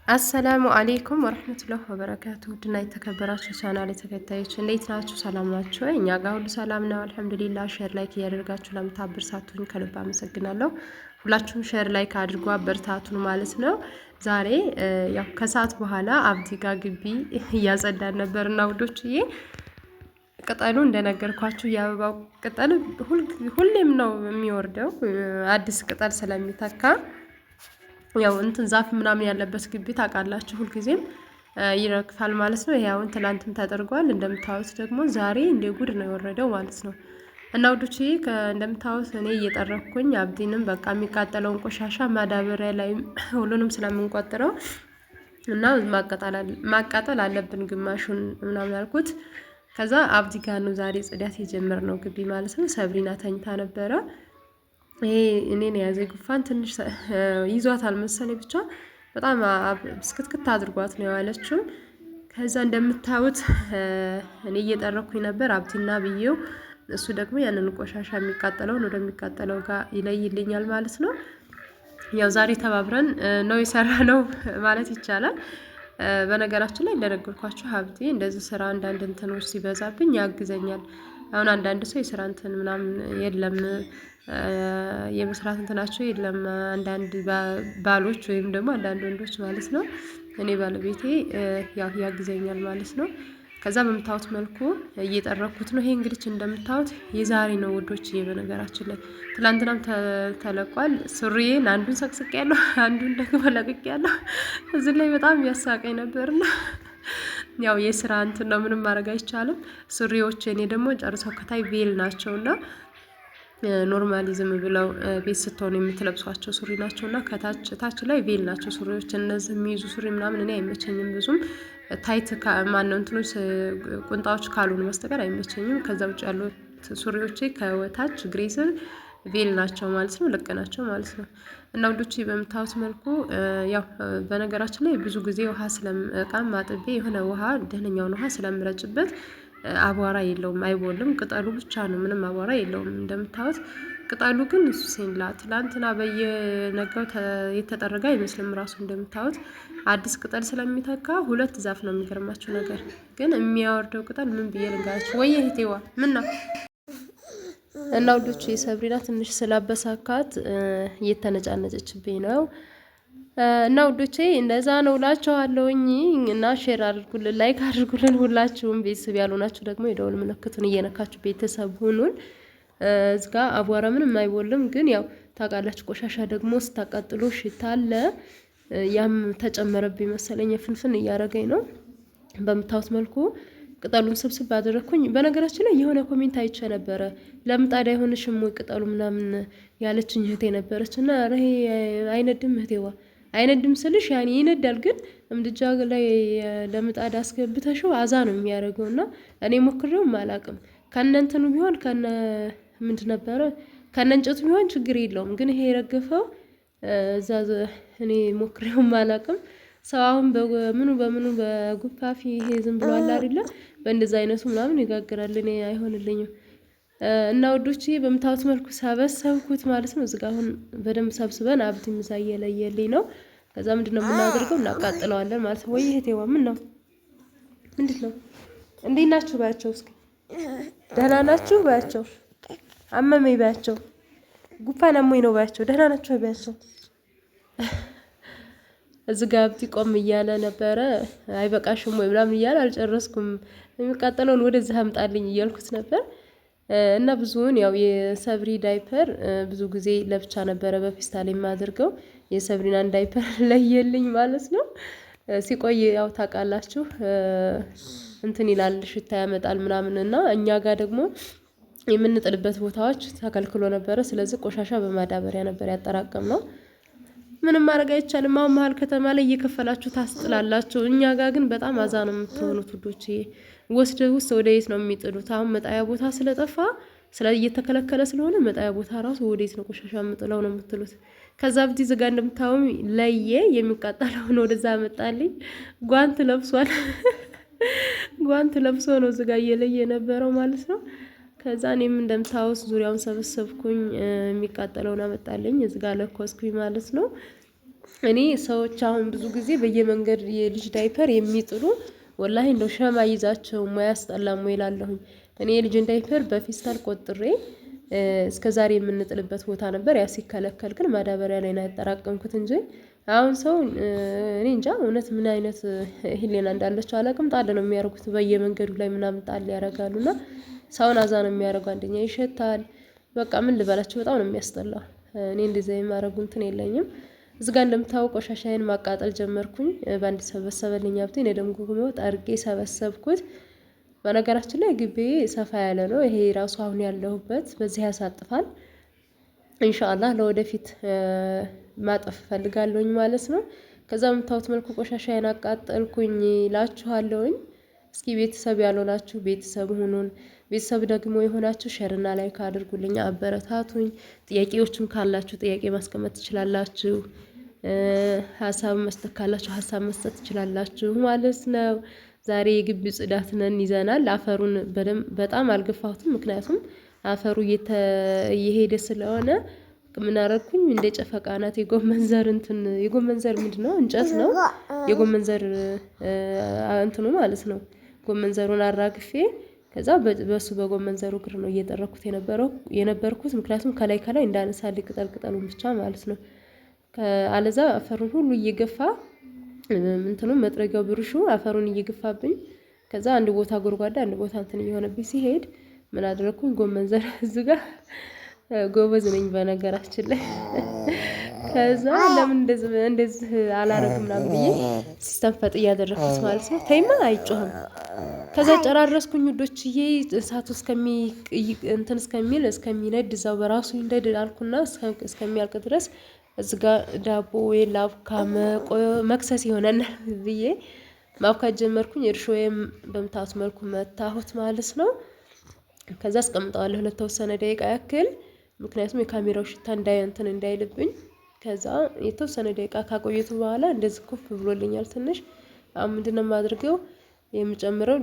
አሰላሙ አሌይኩም ወረህመቱላህ ወበረካቱ ድና የተከበራችሁ ቻናል ተከታዮች እንዴት ናችሁ? ሰላም ናችሁ? እኛ ጋር ሁሉ ሰላም ነው አልሐምዱሊላህ። ሼር ላይክ እያደርጋችሁ ለምታበረታቱኝ ከልብ አመሰግናለሁ። ሁላችሁም ሼር ላይክ አድርጎ አበረታቱን ማለት ነው። ዛሬ ያው ከሰዓት በኋላ አብዲ ጋር ግቢ እያጸዳን ነበርና ውዶችዬ፣ ቅጠሉ እንደነገርኳችሁ የአበባው ቅጠል ሁሌም ነው የሚወርደው አዲስ ቅጠል ስለሚተካ ያው እንትን ዛፍ ምናምን ያለበት ግቢ ታውቃላችሁ ሁልጊዜም ይረግፋል ማለት ነው። ይሄ አሁን ትላንትም ተደርጓል። እንደምታዩት ደግሞ ዛሬ እንደ ጉድ ነው የወረደው ማለት ነው። እና ውዶቼ እንደምታዩት እኔ እየጠረኩኝ አብዲንም በቃ የሚቃጠለውን ቆሻሻ ማዳበሪያ ላይ ሁሉንም ስለምንቆጥረው እና ማቃጠል አለብን ግማሹን ምናምን አልኩት። ከዛ አብዲ ጋር ነው ዛሬ ጽዳት የጀመርነው ግቢ ማለት ነው። ሰብሪና ተኝታ ነበረ። ይሄ እኔን የያዘ ጉፋን ትንሽ ይዟታል መሰለኝ፣ ብቻ በጣም ብስክትክት አድርጓት ነው የዋለችው። ከዛ እንደምታዩት እኔ እየጠረኩኝ ነበር አብዲና ብዬው፣ እሱ ደግሞ ያንን ቆሻሻ የሚቃጠለውን ወደሚቃጠለው ጋር ይለይልኛል ማለት ነው። ያው ዛሬ ተባብረን ነው የሰራነው ማለት ይቻላል። በነገራችን ላይ እንደነገርኳችሁ አብዲ እንደዚህ ስራ አንዳንድ እንትኖች ሲበዛብኝ ያግዘኛል። አሁን አንዳንድ ሰው የስራ እንትን ምናምን የለም የመስራት እንትናቸው የለም፣ አንዳንድ ባሎች ወይም ደግሞ አንዳንድ ወንዶች ማለት ነው። እኔ ባለቤቴ ያው ያግዘኛል ማለት ነው። ከዛ በምታዩት መልኩ እየጠረኩት ነው። ይሄ እንግዲህ እንደምታዩት የዛሬ ነው ውዶች። በነገራችን ላይ ትላንትናም ተለቋል። ሱሪዬን አንዱን ሰቅስቅ ያለሁ አንዱን ደግሞ ለቅቅ ያለሁ እዚህ ላይ በጣም ያሳቀኝ ነበርና ያው የስራ እንትን ነው፣ ምንም ማድረግ አይቻልም። ሱሪዎች እኔ ደግሞ ጨርሰው ከታይ ቬል ናቸውና ኖርማሊዝም ብለው ቤት ስትሆኑ የምትለብሷቸው ሱሪ ናቸውና ታች ላይ ቬል ናቸው ሱሪዎች። እነዚህ የሚይዙ ሱሪ ምናምን እኔ አይመቸኝም ብዙም፣ ታይት ማነው እንትኖች ቁንጣዎች ካልሆኑ በስተቀር አይመቸኝም። ከዛ ውጭ ያሉት ሱሪዎቼ ከታች ግሬስር ቬል ናቸው ማለት ነው፣ ልቅ ናቸው ማለት ነው። እና ውዶቼ በምታዩት መልኩ ያው በነገራችን ላይ ብዙ ጊዜ ውሃ እቃም አጥቤ የሆነ ውሃ ደህነኛውን ውሃ ስለምረጭበት አቧራ የለውም፣ አይቦልም። ቅጠሉ ብቻ ነው፣ ምንም አቧራ የለውም። እንደምታዩት ቅጠሉ ግን እሱ ሴንላ ትላንትና በየነጋው የተጠረገ አይመስልም። ራሱ እንደምታዩት አዲስ ቅጠል ስለሚተካ ሁለት ዛፍ ነው። የሚገርማችሁ ነገር ግን የሚያወርደው ቅጠል ምን ብዬ ልንገራችሁ? ወይ እህቴዋ ምን ነው እና ውዶቹ የሰብሪና ትንሽ ስላበሳካት እየተነጫነጨችብኝ ነው። እና ውዶቼ እንደዛ ነው እላቸዋለሁኝ። እና ሼር አድርጉልን፣ ላይክ አድርጉልን። ሁላችሁም ቤተሰብ ያልሆናችሁ ደግሞ የደወል ምልክቱን እየነካችሁ ቤተሰብ ሁኑን። እዚጋ አቧራ ምንም አይቦልም፣ ግን ያው ታውቃላችሁ ቆሻሻ ደግሞ ስታቃጥሎ ሽታ አለ። ያም ተጨመረብኝ መሰለኝ፣ ፍንፍን እያደረገኝ ነው። በምታዩት መልኩ ቅጠሉን ስብስብ አደረኩኝ። በነገራችን ላይ የሆነ ኮሜንት አይቼ ነበረ፣ ለምጣድ አይሆንሽም ወይ ቅጠሉ ምናምን ያለችኝ እህቴ ነበረች። እና ይሄ አይነድም እህቴዋ፣ አይነድም ስልሽ ያኔ ይነዳል፣ ግን ምድጃ ላይ ለምጣድ አስገብተሽው አዛ ነው የሚያደርገው። እና እኔ ሞክሬውም አላቅም። ከነ እንትኑ ቢሆን ከነ ምንድን ነበረ ከነ እንጨቱ ቢሆን ችግር የለውም፣ ግን ይሄ የረገፈው እዛ እኔ ሞክሬውም አላቅም። ሰው አሁን በምኑ በጉፋፊ ይሄ ዝም ብሎ አለ አይደለ፣ በእንደዛ አይነቱ ምናምን ይጋግራል። እኔ አይሆንልኝም። እና ወዶቼ በምታዩት መልኩ ሰበሰብኩት ማለት ነው። እዚጋ አሁን በደንብ ሰብስበን አብዲ ምሳ እየለየልኝ ነው። ከዛ ምንድነው የምናደርገው? እናቃጥለዋለን ማለት ነው። ወይ እህቴዋ ምን ነው ምንድነው? እንዴት ናችሁ ባያቸው፣ እስኪ ደህና ናችሁ ባያቸው፣ አመመኝ ባያቸው፣ ጉፋን አሞኝ ነው ባያቸው፣ ደህና ናችሁ ባያቸው። እዚጋ አብዲ ቆም እያለ ነበረ። አይበቃሽም ወይ ምናምን እያለ አልጨረስኩም፣ የሚቃጠለውን ወደዚህ አምጣልኝ እያልኩት ነበር። እና ብዙውን ያው የሰብሪ ዳይፐር ብዙ ጊዜ ለብቻ ነበረ በፌስታል የማደርገው። የሰብሪናን ዳይፐር ለየልኝ ማለት ነው። ሲቆይ ያው ታውቃላችሁ እንትን ይላል፣ ሽታ ያመጣል ምናምን። እና እኛ ጋር ደግሞ የምንጥልበት ቦታዎች ተከልክሎ ነበረ። ስለዚህ ቆሻሻ በማዳበሪያ ነበር ያጠራቀም ነው። ምንም ማድረግ አይቻልም። አሁን መሀል ከተማ ላይ እየከፈላችሁ ታስጥላላችሁ። እኛ ጋር ግን በጣም አዛ ነው የምትሆኑት ውዶቼ። ውስጥ ወደ የት ነው የሚጥሉት? አሁን መጣያ ቦታ ስለጠፋ እየተከለከለ ስለሆነ መጣያ ቦታ ራሱ ወዴት ነው ቆሻሻ የምጥለው ነው የምትሉት። ከዛ አብዲ ዝጋ እንደምታውም ለየ የሚቃጠለውን ወደዛ መጣልኝ። ጓንት ለብሷል። ጓንት ለብሶ ነው ዝጋ እየለየ የነበረው ማለት ነው። ከዛ እኔም እንደምታውስ ዙሪያውን ሰበሰብኩኝ፣ የሚቃጠለውን አመጣልኝ። እዚህ ጋር ለኮስኩኝ ማለት ነው። እኔ ሰዎች አሁን ብዙ ጊዜ በየመንገድ የልጅ ዳይፐር የሚጥሉ ወላሂ እንደው ሸማ ይዛቸው ማያስጠላም ወይ እላለሁኝ። እኔ የልጅን ዳይፐር በፌስታል ቆጥሬ እስከ ዛሬ የምንጥልበት ቦታ ነበር። ያ ሲከለከል ግን ማዳበሪያ ላይ ነው ያጠራቀምኩት እንጂ አሁን ሰው እኔ እንጃ እውነት ምን አይነት ህሊና እንዳለችው አላውቅም። ጣል ነው የሚያደርጉት በየመንገዱ ላይ ምናምን ጣል ያደርጋሉና ሰውን አዛ ነው የሚያደርጉ። አንደኛ ይሸታል። በቃ ምን ልበላቸው በጣም ነው የሚያስጠላው። እኔ እንደዛ የማደርጉ እንትን የለኝም። እዚህ ጋር እንደምታውቀው ቆሻሻዬን ማቃጠል ጀመርኩኝ። በአንድ ሰበሰበልኝ ሀብቴ እኔ ደግሞ ጉግሞት አድርጌ ሰበሰብኩት። በነገራችን ላይ ግቢ ሰፋ ያለ ነው። ይሄ ራሱ አሁን ያለሁበት በዚህ ያሳጥፋል። ኢንሻአላህ ለወደፊት ማጠፍ ፈልጋለሁኝ ማለት ነው። ከዛ የምታዩት መልኩ ቆሻሻዬን አቃጠልኩኝ እላችኋለሁኝ። እስኪ ቤተሰብ ያልሆናችሁ ቤተሰብ ሁኑን። ቤተሰብ ደግሞ የሆናችሁ ሸርና ላይክ አድርጉልኝ፣ አበረታቱኝ። ጥያቄዎችም ካላችሁ ጥያቄ ማስቀመጥ ትችላላችሁ። ሀሳብ መስጠት ካላችሁ ሀሳብ መስጠት ትችላላችሁ ማለት ነው። ዛሬ የግቢ ጽዳት ነን ይዘናል። አፈሩን በጣም አልገፋሁትም፣ ምክንያቱም አፈሩ እየሄደ ስለሆነ ምን አደረኩኝ? እንደ ጨፈቃ ናት የጎመን ዘር ምንድን ነው? እንጨት ነው የጎመን ዘር እንትኑ ማለት ነው። ጎመን ዘሩን አራግፌ ከዛ በሱ በጎመን ዘሩ እግር ነው እየጠረኩት የነበርኩት፣ ምክንያቱም ከላይ እንዳነሳልኝ ቅጠሉን ብቻ ማለት ነው። አለዛ አፈሩን ሁሉ እየገፋ እንትኑ መጥረጊያው ብሩሹ አፈሩን እየገፋብኝ፣ ከዛ አንድ ቦታ ጎድጓዳ አንድ ቦታ እንትን እየሆነብኝ ሲሄድ ምን አደረኩኝ? ጎመን ዘር እዚህ ጋር ጎበዝ ነኝ በነገራችን ላይ። ከዛ ለምን እንደዚህ አላረግም ምናምን ብዬ ሲስተንፈጥ እያደረኩት ማለት ነው። ተይማ አይጮህም። ከዛ ጨራረስኩኝ ውዶችዬ። እሳቱ እስከሚነድ እዛው በራሱ ይንደድ አልኩና እስከሚያልቅ ድረስ እዚህ ጋር ዳቦ ወይ ላብካ መክሰስ ይሆነናል ብዬ ማብካት ጀመርኩኝ። እርሾዬም በምታዩት መልኩ መታሁት ማለት ነው። ከዛ አስቀምጠዋለሁ ለተወሰነ ደቂቃ ያክል፣ ምክንያቱም የካሜራው ሽታ እንዳይልብኝ። ከዛ የተወሰነ ደቂቃ ካቆየቱ በኋላ እንደዚህ ኩፍ ብሎልኛል ትንሽ። አሁን ምንድነው የማድርገው? የምጨምረው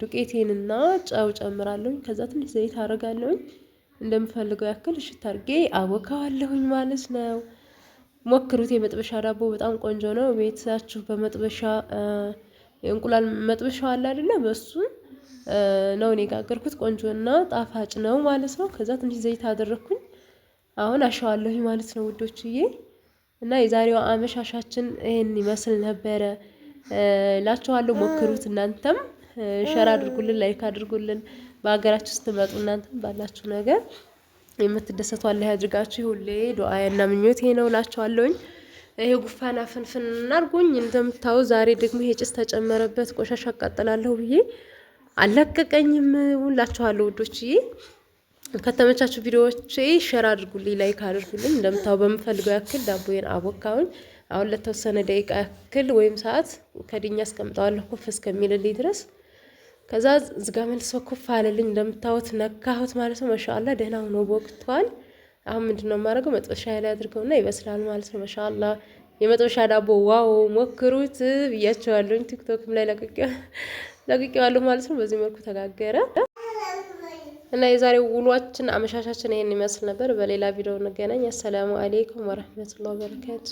ዱቄቴንና ጨው ጨምራለሁኝ። ከዛ ትንሽ ዘይት አደርጋለሁኝ። እንደምፈልገው ያክል እሽት አድርጌ አቦካዋለሁኝ ማለት ነው። ሞክሩት። የመጥበሻ ዳቦ በጣም ቆንጆ ነው። ቤታችሁ በመጥበሻ የእንቁላል መጥበሻው አለ አይደለ? በሱ ነው እኔ ጋገርኩት። ቆንጆና ጣፋጭ ነው ማለት ነው። ከዛ ትንሽ ዘይት አደረኩኝ። አሁን አሻዋለሁኝ ማለት ነው ውዶችዬ። እና የዛሬው አመሻሻችን ይሄን ይመስል ነበረ ላችኋለሁ። ሞክሩት። እናንተም ሸር አድርጉልን፣ ላይክ አድርጉልን። በሀገራችሁ ስትመጡ እናንተም ባላችሁ ነገር የምትደሰቱ አላህ ያድርጋችሁ። ሁሌ ዱአዬና ምኞቴ ነው ላችኋለሁኝ። ይሄ ጉፋን አፍንፍን አድርጎኝ እንደምታው ዛሬ ደግሞ ይሄ ጭስ ተጨመረበት። ቆሻሻ አቃጥላለሁ ብዬ አለቀቀኝም። ሁላችኋለሁ ውዶችዬ። ከተመቻችሁ ቪዲዮዎች ሼር አድርጉልኝ፣ ላይክ አድርጉልኝ። እንደምታው በምፈልገው ያክል ዳቦዬን አቦካውን። አሁን ለተወሰነ ደቂቃ ያክል ወይም ሰዓት ከድኛ አስቀምጠዋለሁ ኩፍ እስከሚልልኝ ድረስ። ከዛ ዝጋ መልሶ ኩፍ አለልኝ። እንደምታዩት ነካሁት ማለት ነው። ማሻአላ ደህና ሆኖ ቦክቷል። አሁን ምንድነው የማደርገው? መጥበሻ ላይ አድርገውና ይበስላል ማለት ነው። ማሻአላ የመጥበሻ ዳቦ ዋው! ሞክሩት ብያቸዋለሁ። ቲክቶክም ላይ ለቅቄዋለሁ ማለት ነው። በዚህ መልኩ ተጋገረ እና የዛሬው ውሏችን አመሻሻችን ይሄን ይመስል ነበር። በሌላ ቪዲዮ እንገናኝ። አሰላሙ አለይኩም ወራህመቱላሂ ወበረካቱ።